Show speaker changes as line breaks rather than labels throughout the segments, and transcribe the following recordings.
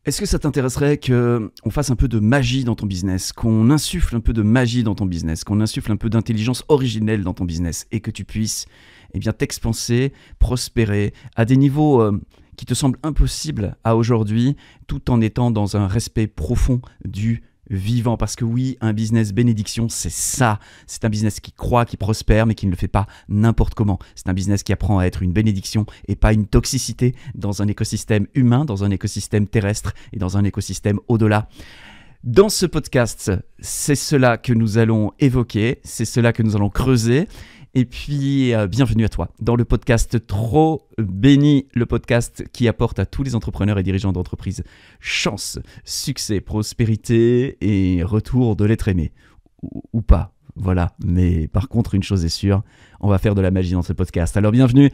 Est-ce que ça t'intéresserait qu'on fasse un peu de magie dans ton business, qu'on insuffle un peu de magie dans ton business, qu'on insuffle un peu d'intelligence originelle dans ton business et que tu puisses t'expanser, prospérer à des niveaux qui te semblent impossibles à aujourd'hui, tout en étant dans un respect profond du vivant? Parce que oui, un business bénédiction, c'est ça. C'est un business qui croît, qui prospère, mais qui ne le fait pas n'importe comment. C'est un business qui apprend à être une bénédiction et pas une toxicité dans un écosystème humain, dans un écosystème terrestre et dans un écosystème au-delà. Dans ce podcast, c'est cela que nous allons évoquer, c'est cela que nous allons creuser. Et puis, bienvenue à toi dans le podcast Trop Béni, le podcast qui apporte à tous les entrepreneurs et dirigeants d'entreprise chance, succès, prospérité et retour de l'être aimé. Ou pas, voilà. Mais par contre, une chose est sûre, on va faire de la magie dans ce podcast. Alors, bienvenue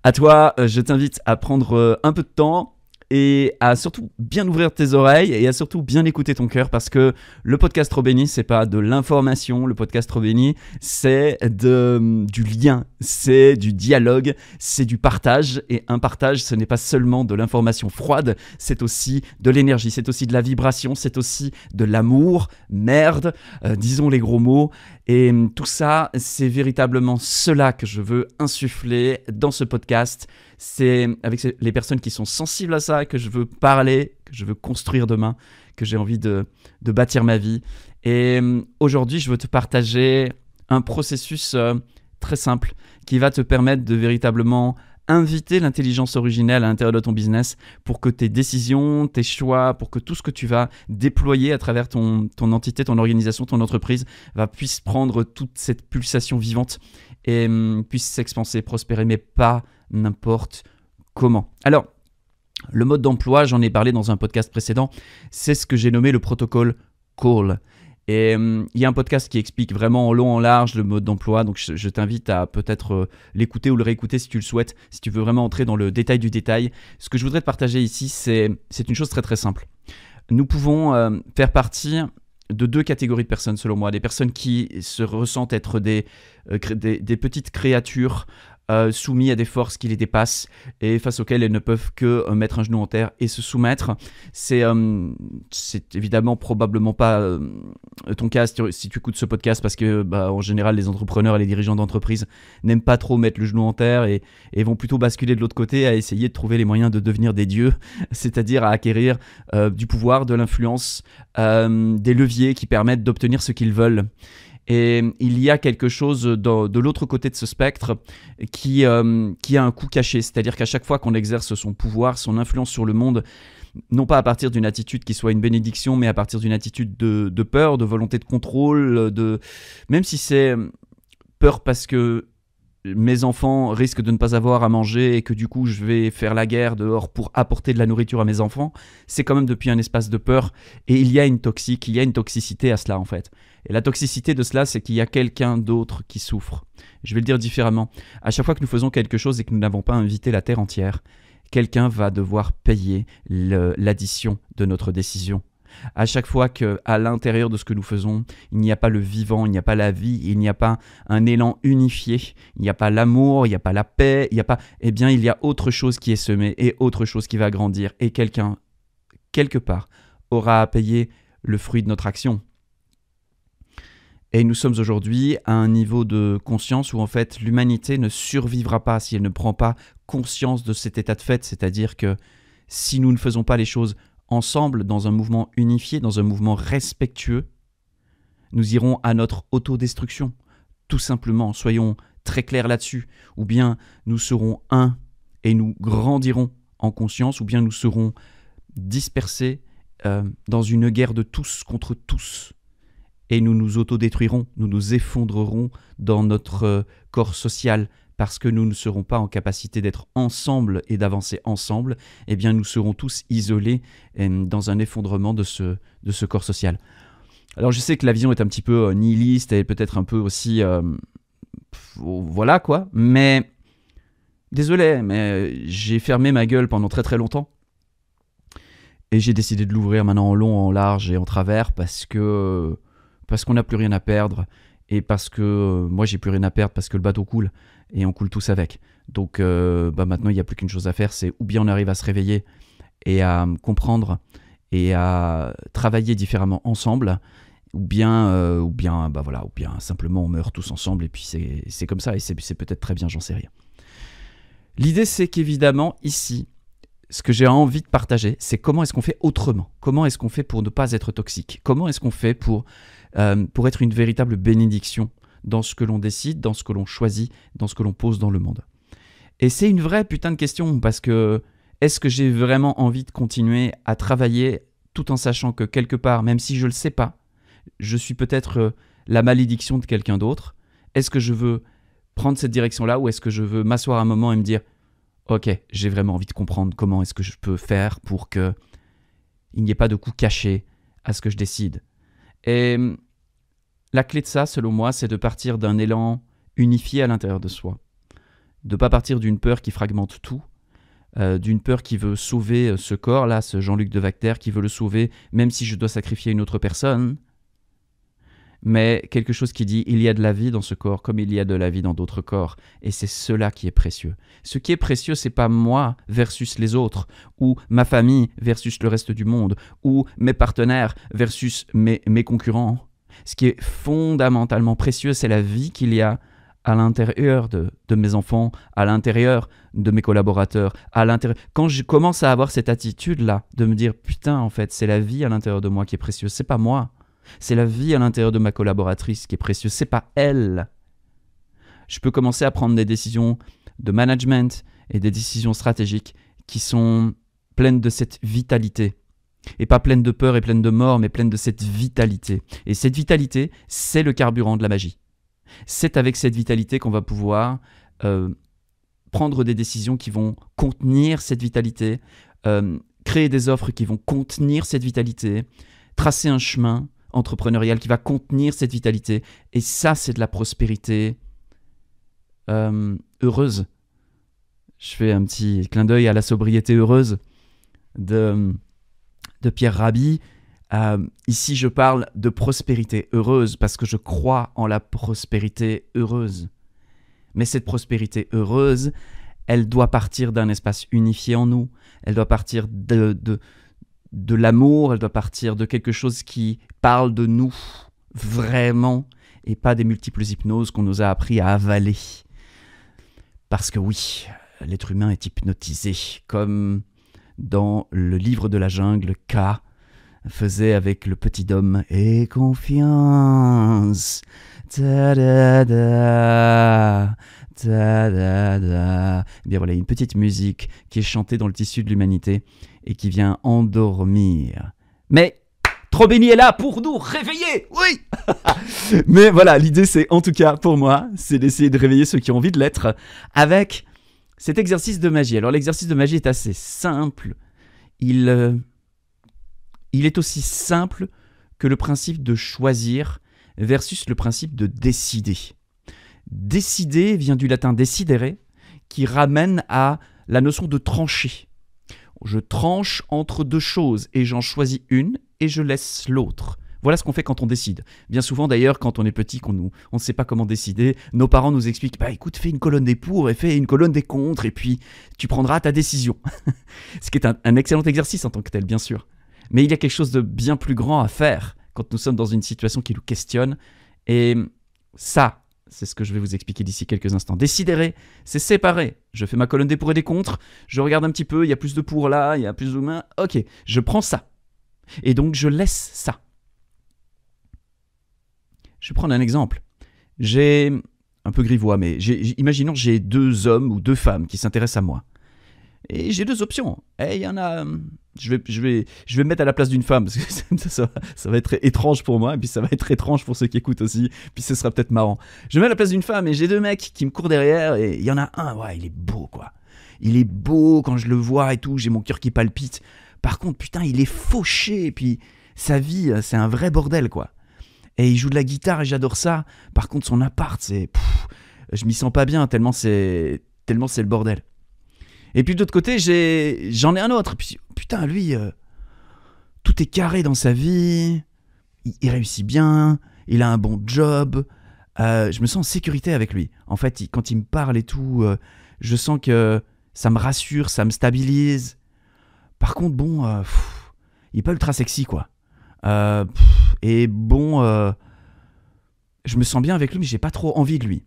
à toi. Je t'invite à prendre un peu de temps et à surtout bien ouvrir tes oreilles et à surtout bien écouter ton cœur, parce que le podcast Trop Béni, c'est pas de l'information. Le podcast Trop Béni, c'est du lien, c'est du dialogue, c'est du partage. Et un partage, ce n'est pas seulement de l'information froide, c'est aussi de l'énergie, c'est aussi de la vibration, c'est aussi de l'amour, merde, disons les gros mots. Et tout ça, c'est véritablement cela que je veux insuffler dans ce podcast. C'est avec les personnes qui sont sensibles à ça que je veux parler, que je veux construire demain, que j'ai envie de bâtir ma vie. Et aujourd'hui, je veux te partager un processus très simple qui va te permettre de véritablement inviter l'intelligence originelle à l'intérieur de ton business pour que tes décisions, tes choix, pour que tout ce que tu vas déployer à travers ton entité, ton organisation, ton entreprise puisse prendre toute cette pulsation vivante et puisse s'expanser, prospérer, mais pas n'importe comment. Alors, le mode d'emploi, j'en ai parlé dans un podcast précédent, c'est ce que j'ai nommé le protocole CALL. Et il y a un podcast qui explique vraiment en long, en large le mode d'emploi, donc je t'invite à peut-être l'écouter ou le réécouter si tu le souhaites, si tu veux vraiment entrer dans le détail du détail. Ce que je voudrais te partager ici, c'est une chose très très simple. Nous pouvons faire partie de deux catégories de personnes selon moi, des personnes qui se ressentent être des petites créatures soumis à des forces qui les dépassent et face auxquelles elles ne peuvent que mettre un genou en terre et se soumettre. C'est évidemment probablement pas ton cas si tu écoutes ce podcast, parce que en général les entrepreneurs et les dirigeants d'entreprise n'aiment pas trop mettre le genou en terre et vont plutôt basculer de l'autre côté à essayer de trouver les moyens de devenir des dieux, c'est-à-dire à acquérir du pouvoir, de l'influence, des leviers qui permettent d'obtenir ce qu'ils veulent. Et il y a quelque chose de l'autre côté de ce spectre qui a un coût caché, c'est-à-dire qu'à chaque fois qu'on exerce son pouvoir, son influence sur le monde, non pas à partir d'une attitude qui soit une bénédiction, mais à partir d'une attitude de peur, de volonté de contrôle, même si c'est peur parce que mes enfants risquent de ne pas avoir à manger et que du coup je vais faire la guerre dehors pour apporter de la nourriture à mes enfants, c'est quand même depuis un espace de peur, et il y a une toxicité à cela en fait. Et la toxicité de cela, c'est qu'il y a quelqu'un d'autre qui souffre. Je vais le dire différemment. À chaque fois que nous faisons quelque chose et que nous n'avons pas invité la terre entière, quelqu'un va devoir payer l'addition de notre décision. À chaque fois qu'à l'intérieur de ce que nous faisons, il n'y a pas le vivant, il n'y a pas la vie, il n'y a pas un élan unifié, il n'y a pas l'amour, il n'y a pas la paix, il y a autre chose qui est semé et autre chose qui va grandir. Et quelqu'un, quelque part, aura à payer le fruit de notre action. Et nous sommes aujourd'hui à un niveau de conscience où en fait l'humanité ne survivra pas si elle ne prend pas conscience de cet état de fait, c'est-à-dire que si nous ne faisons pas les choses ensemble, dans un mouvement unifié, dans un mouvement respectueux, nous irons à notre autodestruction, tout simplement. Soyons très clairs là-dessus. Ou bien nous serons un et nous grandirons en conscience, ou bien nous serons dispersés dans une guerre de tous contre tous. Et nous nous autodétruirons, nous nous effondrerons dans notre corps social, parce que nous ne serons pas en capacité d'être ensemble et d'avancer ensemble. Eh bien, nous serons tous isolés dans un effondrement de ce corps social. Alors, je sais que la vision est un petit peu nihiliste et peut-être un peu aussi... voilà quoi, mais... Désolé, mais j'ai fermé ma gueule pendant très très longtemps. Et j'ai décidé de l'ouvrir maintenant en long, en large et en travers parce qu'on n'a plus rien à perdre et parce que moi j'ai plus rien à perdre parce que le bateau coule et on coule tous avec. Donc maintenant il n'y a plus qu'une chose à faire, c'est ou bien on arrive à se réveiller et à comprendre et à travailler différemment ensemble, ou bien simplement on meurt tous ensemble et puis c'est comme ça et c'est peut-être très bien, j'en sais rien. L'idée c'est qu'évidemment ici, ce que j'ai envie de partager, c'est comment est-ce qu'on fait autrement, comment est-ce qu'on fait pour ne pas être toxique, comment est-ce qu'on fait pour être une véritable bénédiction dans ce que l'on décide, dans ce que l'on choisit, dans ce que l'on pose dans le monde. Et c'est une vraie putain de question parce que est-ce que j'ai vraiment envie de continuer à travailler tout en sachant que quelque part, même si je ne le sais pas, je suis peut-être la malédiction de quelqu'un d'autre? Est-ce que je veux prendre cette direction-là ou est-ce que je veux m'asseoir un moment et me dire « Ok, j'ai vraiment envie de comprendre comment est-ce que je peux faire pour qu'il n'y ait pas de coup caché à ce que je décide ?» Et la clé de ça, selon moi, c'est de partir d'un élan unifié à l'intérieur de soi. De ne pas partir d'une peur qui fragmente tout, d'une peur qui veut sauver ce corps-là, ce Jean-Luc Devacter, qui veut le sauver même si je dois sacrifier une autre personne, mais quelque chose qui dit il y a de la vie dans ce corps comme il y a de la vie dans d'autres corps, et c'est cela qui est précieux. Ce qui est précieux, c'est pas moi versus les autres, ou ma famille versus le reste du monde, ou mes partenaires versus mes concurrents. Ce qui est fondamentalement précieux, c'est la vie qu'il y a à l'intérieur de mes enfants, à l'intérieur de mes collaborateurs, à l'intérieur. Quand je commence à avoir cette attitude-là, de me dire putain, en fait, c'est la vie à l'intérieur de moi qui est précieuse, c'est pas moi. C'est la vie à l'intérieur de ma collaboratrice qui est précieuse, c'est pas elle. Je peux commencer à prendre des décisions de management et des décisions stratégiques qui sont pleines de cette vitalité. Et pas pleines de peur et pleines de mort, mais pleines de cette vitalité. Et cette vitalité, c'est le carburant de la magie. C'est avec cette vitalité qu'on va pouvoir prendre des décisions qui vont contenir cette vitalité, créer des offres qui vont contenir cette vitalité, tracer un chemin entrepreneurial qui va contenir cette vitalité. Et ça, c'est de la prospérité heureuse. Je fais un petit clin d'œil à la sobriété heureuse de Pierre Rabhi. Ici, je parle de prospérité heureuse parce que je crois en la prospérité heureuse. Mais cette prospérité heureuse, elle doit partir d'un espace unifié en nous. Elle doit partir de l'amour, elle doit partir de quelque chose qui parle de nous vraiment et pas des multiples hypnoses qu'on nous a appris à avaler. Parce que oui, l'être humain est hypnotisé, comme dans le livre de la jungle, K faisait avec le petit homme. Et confiance, ta-da-da, ta-da-da. Eh bien voilà, une petite musique qui est chantée dans le tissu de l'humanité et qui vient endormir. Mais Trop Béni est là pour nous réveiller, oui. Mais voilà, l'idée c'est, en tout cas pour moi, c'est d'essayer de réveiller ceux qui ont envie de l'être avec cet exercice de magie. Alors l'exercice de magie est assez simple. Il est aussi simple que le principe de choisir versus le principe de décider. Décider vient du latin decidere, qui ramène à la notion de trancher. Je tranche entre deux choses et j'en choisis une et je laisse l'autre. Voilà ce qu'on fait quand on décide. Bien souvent d'ailleurs, quand on est petit, qu'on ne sait pas comment décider, nos parents nous expliquent « écoute, fais une colonne des pour et fais une colonne des contre et puis tu prendras ta décision. » Ce qui est un excellent exercice en tant que tel, bien sûr. Mais il y a quelque chose de bien plus grand à faire quand nous sommes dans une situation qui nous questionne. Et ça, c'est ce que je vais vous expliquer d'ici quelques instants. Décider, c'est séparer. Je fais ma colonne des pour et des contre, je regarde un petit peu, il y a plus de pour là, il y a plus de mains. Ok, je prends ça. Et donc je laisse ça. Je vais prendre un exemple. J'ai un peu grivois, mais imaginons que j'ai 2 hommes ou 2 femmes qui s'intéressent à moi. Et j'ai 2 options. Et il y en a... Je vais me mettre à la place d'une femme, parce que ça va être étrange pour moi, et puis ça va être étrange pour ceux qui écoutent aussi, puis ce sera peut-être marrant. Je me mets à la place d'une femme, et j'ai 2 mecs qui me courent derrière, et il y en a un, ouais, il est beau, quoi. Il est beau quand je le vois et tout, j'ai mon cœur qui palpite. Par contre, putain, il est fauché, et puis sa vie, c'est un vrai bordel, quoi. Et il joue de la guitare, et j'adore ça. Par contre, son appart, je m'y sens pas bien, tellement c'est le bordel. Et puis de l'autre côté, j'en ai un autre. Puis, putain, lui, tout est carré dans sa vie. Il réussit bien. Il a un bon job. Je me sens en sécurité avec lui. En fait, quand il me parle et tout, je sens que ça me rassure, ça me stabilise. Par contre, bon, il est pas ultra sexy, quoi. Et bon, je me sens bien avec lui, mais j'ai pas trop envie de lui.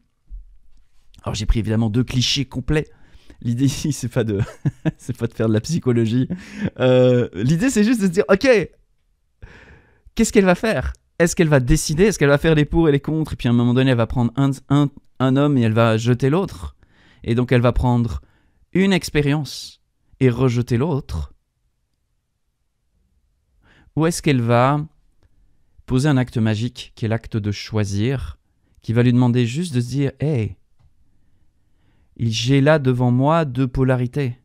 Alors j'ai pris évidemment 2 clichés complets. L'idée ici, c'est pas de faire de la psychologie. L'idée, c'est juste de se dire, ok, qu'est-ce qu'elle va faire? Est-ce qu'elle va décider? Est-ce qu'elle va faire les pour et les contre? Et puis à un moment donné, elle va prendre un homme et elle va jeter l'autre. Et donc elle va prendre une expérience et rejeter l'autre. Ou est-ce qu'elle va poser un acte magique qui est l'acte de choisir, qui va lui demander juste de se dire, hey, j'ai là devant moi 2 polarités.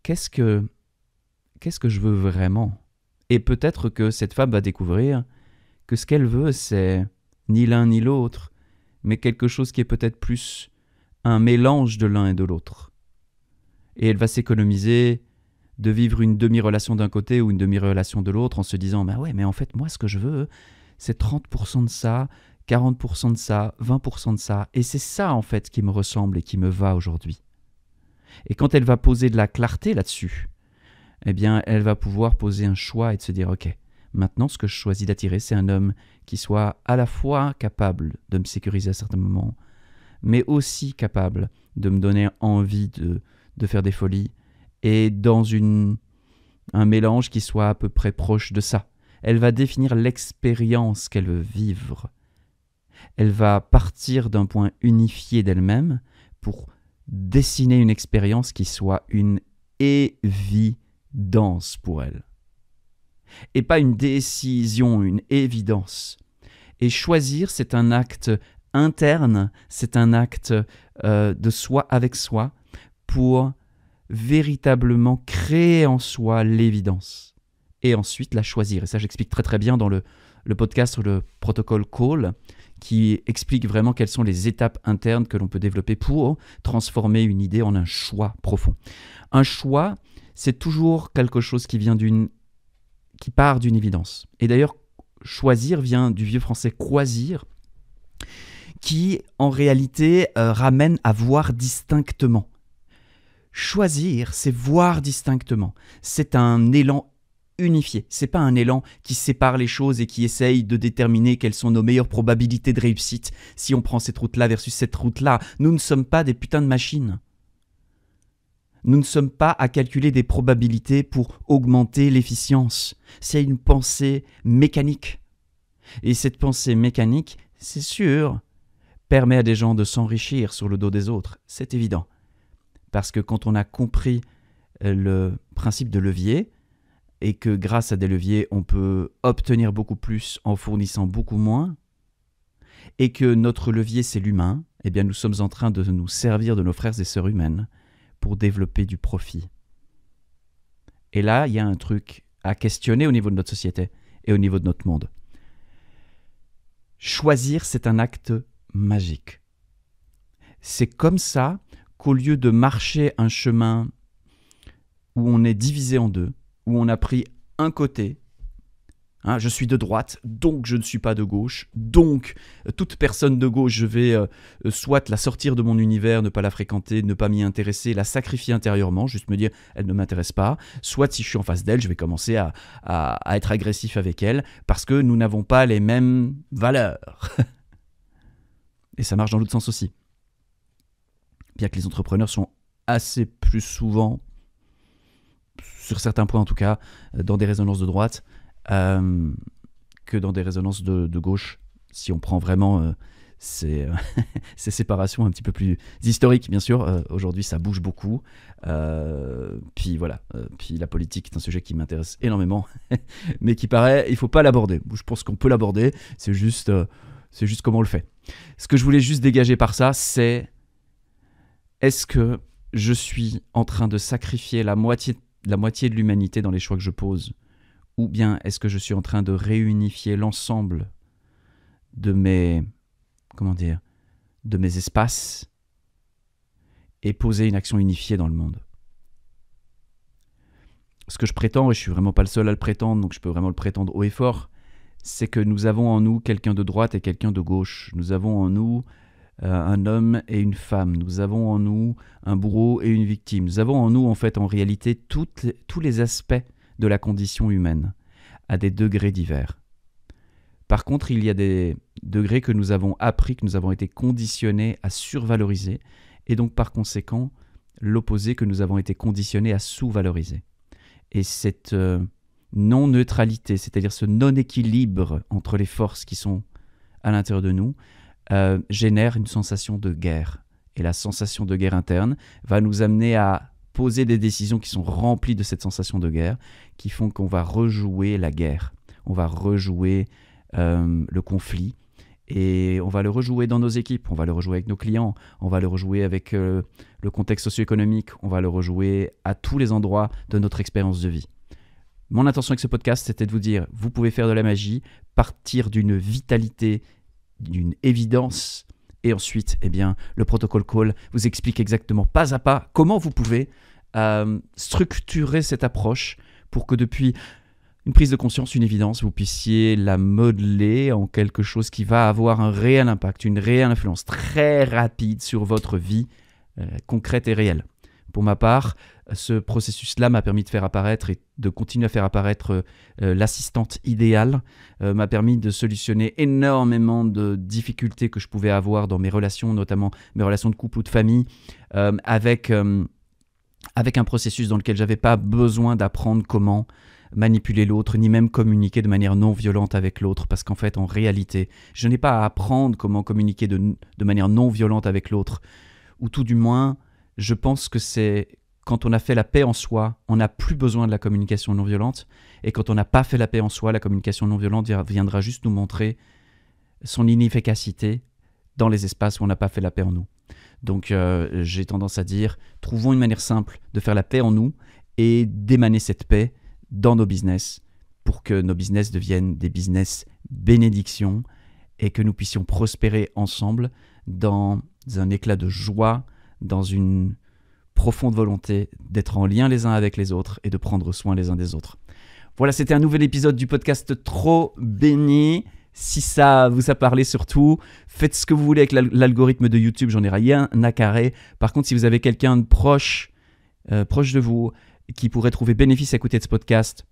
Qu'est-ce que je veux vraiment? Et peut-être que cette femme va découvrir que ce qu'elle veut, c'est ni l'un ni l'autre, mais quelque chose qui est peut-être plus un mélange de l'un et de l'autre. Et elle va s'économiser de vivre une demi-relation d'un côté ou une demi-relation de l'autre en se disant « bah ouais, mais en fait, moi, ce que je veux, c'est 30% de ça, 40% de ça, 20% de ça. Et c'est ça, en fait, qui me ressemble et qui me va aujourd'hui. » Et quand elle va poser de la clarté là-dessus, eh bien, elle va pouvoir poser un choix et de se dire « ok, maintenant, ce que je choisis d'attirer, c'est un homme qui soit à la fois capable de me sécuriser à certains moments, mais aussi capable de me donner envie de faire des folies et dans un mélange qui soit à peu près proche de ça. » Elle va définir l'expérience qu'elle veut vivre. Elle va partir d'un point unifié d'elle-même pour dessiner une expérience qui soit une évidence pour elle. Et pas une décision, une évidence. Et choisir, c'est un acte interne, c'est un acte de soi avec soi pour véritablement créer en soi l'évidence. Et ensuite la choisir. Et ça, j'explique très très bien dans le podcast sur le protocole Call, qui explique vraiment quelles sont les étapes internes que l'on peut développer pour transformer une idée en un choix profond. Un choix, c'est toujours quelque chose qui part d'une évidence. Et d'ailleurs, choisir vient du vieux français croisir, qui en réalité ramène à voir distinctement. Choisir, c'est voir distinctement. C'est un élan unifié. C'est pas un élan qui sépare les choses et qui essaye de déterminer quelles sont nos meilleures probabilités de réussite si on prend cette route-là versus cette route-là. Nous ne sommes pas des putains de machines. Nous ne sommes pas à calculer des probabilités pour augmenter l'efficience. C'est une pensée mécanique. Et cette pensée mécanique, c'est sûr, permet à des gens de s'enrichir sur le dos des autres. C'est évident. Parce que quand on a compris le principe de levier, et que grâce à des leviers, on peut obtenir beaucoup plus en fournissant beaucoup moins, et que notre levier, c'est l'humain, eh bien nous sommes en train de nous servir de nos frères et sœurs humaines pour développer du profit. Et là, il y a un truc à questionner au niveau de notre société et au niveau de notre monde. Choisir, c'est un acte magique. C'est comme ça qu'au lieu de marcher un chemin où on est divisé en deux, où on a pris un côté, je suis de droite, donc je ne suis pas de gauche, donc toute personne de gauche, je vais soit la sortir de mon univers, ne pas la fréquenter, ne pas m'y intéresser, la sacrifier intérieurement, juste me dire elle ne m'intéresse pas, soit si je suis en face d'elle, je vais commencer à être agressif avec elle, parce que nous n'avons pas les mêmes valeurs. Et ça marche dans l'autre sens aussi. Bien que les entrepreneurs sont assez plus souvent, sur certains points en tout cas, dans des résonances de droite, que dans des résonances de gauche, si on prend vraiment ces séparations un petit peu plus historiques, bien sûr. Aujourd'hui, ça bouge beaucoup. Puis voilà. Puis la politique est un sujet qui m'intéresse énormément, mais qui paraît, il ne faut pas l'aborder. Je pense qu'on peut l'aborder, c'est juste comment on le fait. Ce que je voulais juste dégager par ça, c'est est-ce que je suis en train de sacrifier la moitié de l'humanité dans les choix que je pose, ou bien est-ce que je suis en train de réunifier l'ensemble de mes espaces et poser une action unifiée dans le monde. Ce que je prétends, et je suis vraiment pas le seul à le prétendre, donc je peux vraiment le prétendre haut et fort, c'est que nous avons en nous quelqu'un de droite et quelqu'un de gauche. Nous avons en nous un homme et une femme. Nous avons en nous un bourreau et une victime. Nous avons en nous, en fait, en réalité, tous les aspects de la condition humaine, à des degrés divers. Par contre, il y a des degrés que nous avons appris, que nous avons été conditionnés à survaloriser, et donc par conséquent, l'opposé que nous avons été conditionnés à sous-valoriser. Et cette non-neutralité, c'est-à-dire ce non-équilibre entre les forces qui sont à l'intérieur de nous, génère une sensation de guerre. Et la sensation de guerre interne va nous amener à poser des décisions qui sont remplies de cette sensation de guerre, qui font qu'on va rejouer la guerre, on va rejouer le conflit, et on va le rejouer dans nos équipes, on va le rejouer avec nos clients, on va le rejouer avec le contexte socio-économique, on va le rejouer à tous les endroits de notre expérience de vie. Mon intention avec ce podcast, c'était de vous dire, vous pouvez faire de la magie, partir d'une vitalité, d'une évidence, et ensuite, eh bien, le protocole call vous explique exactement pas à pas comment vous pouvez structurer cette approche pour que depuis une prise de conscience, une évidence, vous puissiez la modeler en quelque chose qui va avoir un réel impact, une réelle influence très rapide sur votre vie concrète et réelle. Pour ma part, ce processus-là m'a permis de faire apparaître et de continuer à faire apparaître l'assistante idéale, m'a permis de solutionner énormément de difficultés que je pouvais avoir dans mes relations, notamment mes relations de couple ou de famille, avec un processus dans lequel je n'avais pas besoin d'apprendre comment manipuler l'autre, ni même communiquer de manière non violente avec l'autre, parce qu'en fait, en réalité, je n'ai pas à apprendre comment communiquer de manière non violente avec l'autre, ou tout du moins, je pense que c'est quand on a fait la paix en soi, on n'a plus besoin de la communication non violente, et quand on n'a pas fait la paix en soi, la communication non violente viendra juste nous montrer son inefficacité dans les espaces où on n'a pas fait la paix en nous. Donc j'ai tendance à dire, trouvons une manière simple de faire la paix en nous et d'émaner cette paix dans nos business pour que nos business deviennent des business bénédictions et que nous puissions prospérer ensemble dans un éclat de joie, dans une profonde volonté d'être en lien les uns avec les autres et de prendre soin les uns des autres. Voilà, c'était un nouvel épisode du podcast Trop Béni. Si ça vous a parlé, surtout, faites ce que vous voulez avec l'algorithme de YouTube, j'en ai rien à carrer. Par contre, si vous avez quelqu'un de proche de vous, qui pourrait trouver bénéfice à écouter de ce podcast,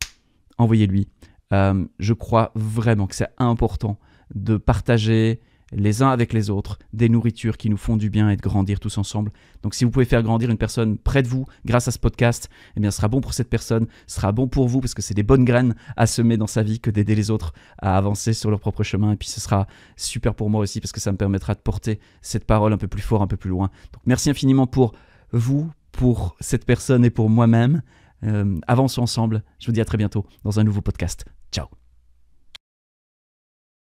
envoyez-lui. Je crois vraiment que c'est important de partager les uns avec les autres des nourritures qui nous font du bien et de grandir tous ensemble. Donc si vous pouvez faire grandir une personne près de vous grâce à ce podcast, eh bien ce sera bon pour cette personne, ce sera bon pour vous parce que c'est des bonnes graines à semer dans sa vie que d'aider les autres à avancer sur leur propre chemin. Et puis ce sera super pour moi aussi parce que ça me permettra de porter cette parole un peu plus fort, un peu plus loin. Donc merci infiniment pour vous, pour cette personne et pour moi-même. Avançons ensemble. Je vous dis à très bientôt dans un nouveau podcast.